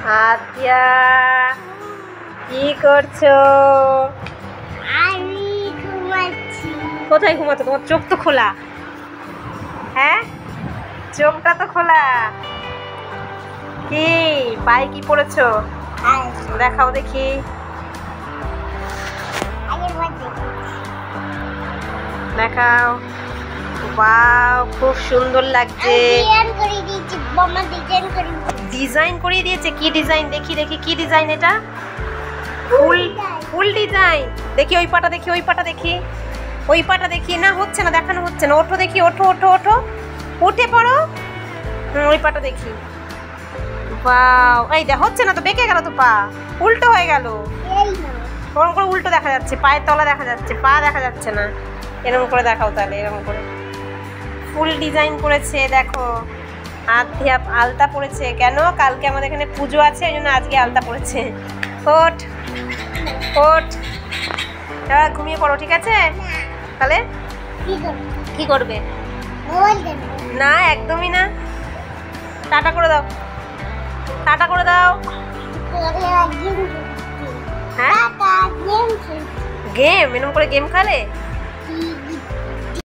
আদ্যা কি করছো? আমি ঘুমাচ্ছি। কোথায় ঘুমাচ্ছো? তোমার চোখ তো খোলা। হ্যাঁ, চোখটা তো খোলা। কি পায়ে কি পড়েছো? দেখাও দেখি। দেখাও। ওয়াও, খুব সুন্দর লাগছে। ডিজাইন করিয়ে দিয়েছে। কি ডিজাইন? দেখি দেখি কি ডিজাইন এটা? ফুল ফুল ডিজাইন। দেখি ওই পাটা দেখি, ওই পাটা দেখি, ওই পাটা দেখি। না হচ্ছে না, দেখানো হচ্ছে না। ওঠো দেখি, ওঠো ওঠো ওঠো, উঠে পড়ো। ওই পাটা দেখি। ওয়াও, এই দেখ হচ্ছে না তো, বেঁকে গেল তো পা, উল্টো হয়ে গেল। ওরকম করে উল্টো দেখা যাচ্ছে, পায়ের তলা দেখা যাচ্ছে, পা দেখা যাচ্ছে না। এরকম করে দেখাও তাহলে, এরকম করে ফুল ডিজাইন করেছে। দেখো আদ্যা আলতা পড়েছে। কেন? কালকে আমাদের এখানে পুজো আছে, ওই জন্য আজকে আলতা পড়েছে। ওঠ ওঠ, এবার ঘুমিয়ে পড়ো, ঠিক আছে? তাহলে কি করবে? না, একদমই না। টাটা করে দাও, টাটা করে দাও। হ্যাঁ, গেম এরকম করে গেম খেলে?